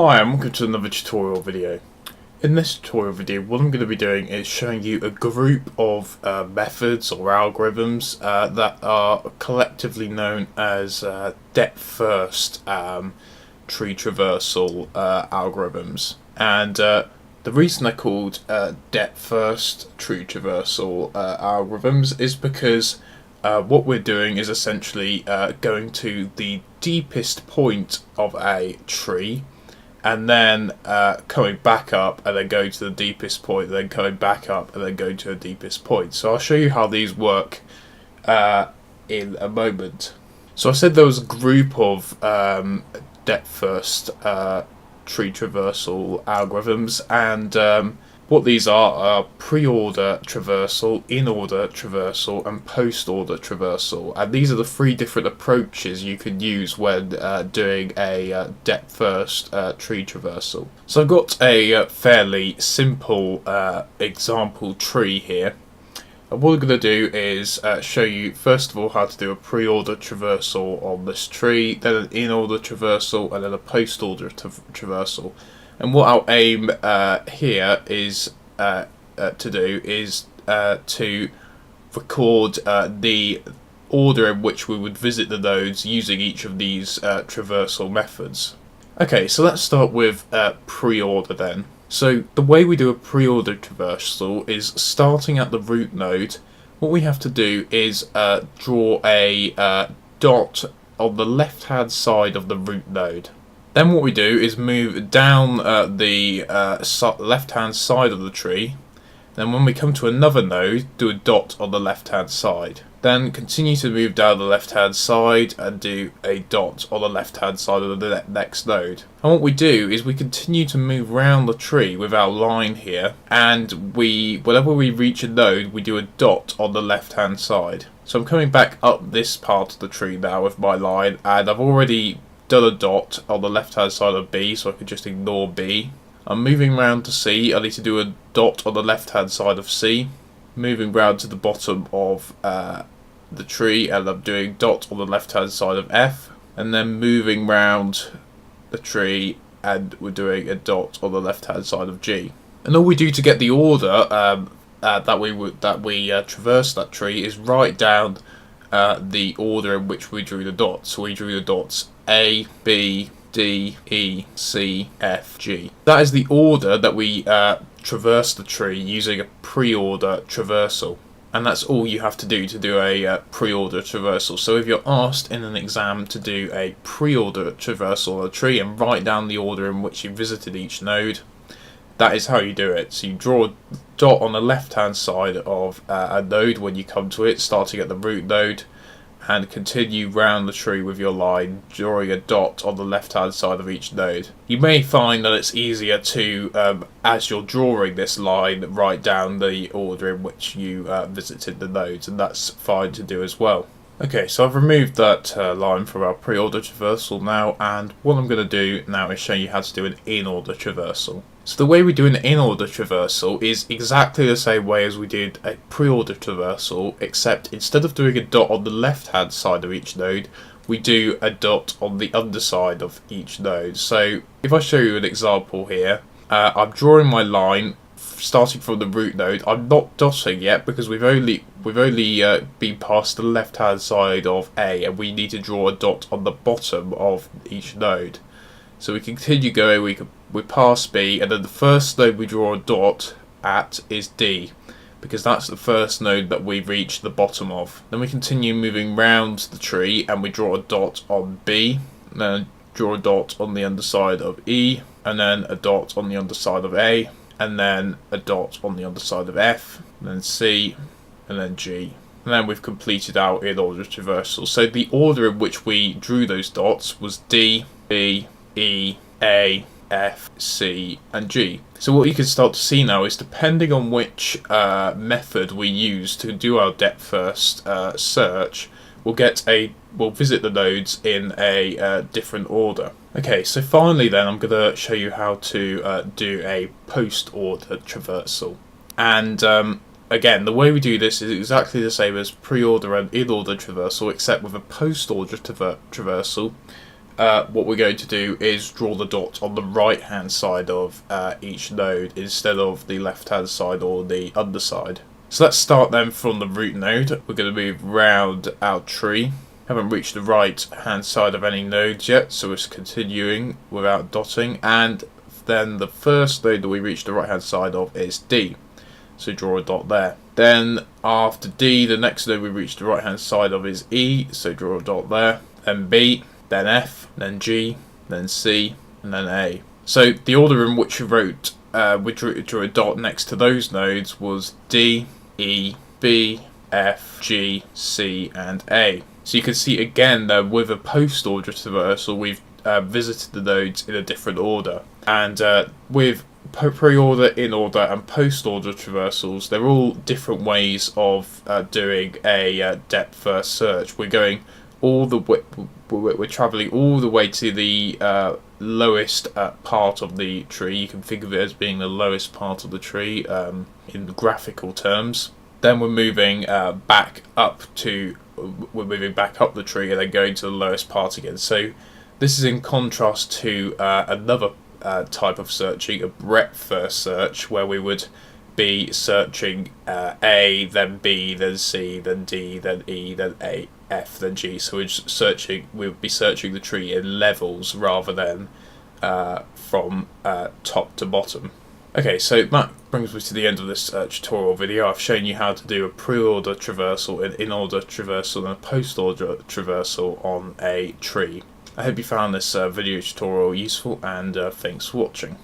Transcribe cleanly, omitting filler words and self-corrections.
Hi and welcome to another tutorial video. In this tutorial video what I'm going to be doing is showing you a group of methods or algorithms that are collectively known as depth first tree traversal algorithms. And the reason they're called depth first tree traversal algorithms is because what we're doing is essentially going to the deepest point of a tree, and then coming back up and then going to the deepest point, then coming back up and then going to the deepest point. So I'll show you how these work in a moment. So I said there was a group of depth first tree traversal algorithms, and what these are preorder traversal, inorder traversal, and postorder traversal. And these are the three different approaches you can use when doing a depth first tree traversal. So I've got a fairly simple example tree here. And what I'm going to do is show you first of all how to do a preorder traversal on this tree, then an inorder traversal, and then a postorder traversal. And what I'll aim here is to do is to record the order in which we would visit the nodes using each of these traversal methods. Okay, so let's start with preorder then. So the way we do a preorder traversal is starting at the root node. What we have to do is draw a dot on the left hand side of the root node. Then what we do is move down the left hand side of the tree. Then when we come to another node, do a dot on the left hand side. Then continue to move down the left hand side and do a dot on the left hand side of the next node. And what we do is we continue to move around the tree with our line here, and whenever we reach a node we do a dot on the left hand side. So I'm coming back up this part of the tree now with my line, and I've already done a dot on the left hand side of B, so I could just ignore B. I'm moving round to C. I need to do a dot on the left hand side of C. Moving round to the bottom of the tree, and I'm doing dot on the left hand side of F, and then moving round the tree and we're doing a dot on the left hand side of G. And all we do to get the order that we traverse that tree is write down the order in which we drew the dots. So we drew the dots A, B, D, E, C, F, G. That is the order that we traverse the tree using a preorder traversal. And that's all you have to do a preorder traversal. So if you're asked in an exam to do a preorder traversal on a tree and write down the order in which you visited each node, that is how you do it. So you draw a dot on the left hand side of a node when you come to it, starting at the root node, and continue round the tree with your line, drawing a dot on the left hand side of each node. You may find that it's easier to, as you're drawing this line, write down the order in which you visited the nodes, and that's fine to do as well. Okay, so I've removed that line from our preorder traversal now, and what I'm going to do now is show you how to do an inorder traversal. So the way we do an inorder traversal is exactly the same way as we did a preorder traversal, except instead of doing a dot on the left hand side of each node, we do a dot on the underside of each node. So if I show you an example here, I'm drawing my line starting from the root node. I'm not dotting yet because we've only been past the left hand side of A, and we need to draw a dot on the bottom of each node. So we continue going, we pass B, and then the first node we draw a dot at is D, because that's the first node that we reach the bottom of. Then we continue moving round the tree and we draw a dot on B, and then draw a dot on the underside of E, and then a dot on the underside of A, and then a dot on the underside of F, and then C, and then G. And then we've completed our inorder traversal. So the order in which we drew those dots was D, B, E, A, F, C, and G. So what you can start to see now is, depending on which method we use to do our depth first search, we'll visit the nodes in a different order. Okay, so finally then I'm going to show you how to do a post-order traversal. And again, the way we do this is exactly the same as pre-order and in-order traversal, except with a post-order traversal. what we're going to do is draw the dot on the right hand side of each node instead of the left hand side or the underside. So let's start then from the root node. We're going to move round our tree. Haven't reached the right hand side of any nodes yet, so we're continuing without dotting. And then the first node that we reach the right hand side of is D. So draw a dot there. Then after D, the next node we reach the right hand side of is E, so draw a dot there. Then B, then F, then G, then C, and then A. So the order in which we drew a dot next to those nodes was D, E, B, F, G, C, and A. So you can see again that with a post-order traversal, we've visited the nodes in a different order. And with pre-order, in-order, and post-order traversals, they're all different ways of doing a depth-first search. We're going all the way, we're traveling all the way to the lowest part of the tree. You can think of it as being the lowest part of the tree in the graphical terms. Then we're moving back up the tree and then going to the lowest part again. So this is in contrast to another type of searching, a breadth first search, where we would be searching A, then B, then C, then D, then E, then A, F, then G. So we would be searching the tree in levels rather than from top to bottom. Okay, so that brings me to the end of this tutorial video. I've shown you how to do a pre-order traversal, an in-order traversal, and a post-order traversal on a tree. I hope you found this video tutorial useful, and thanks for watching.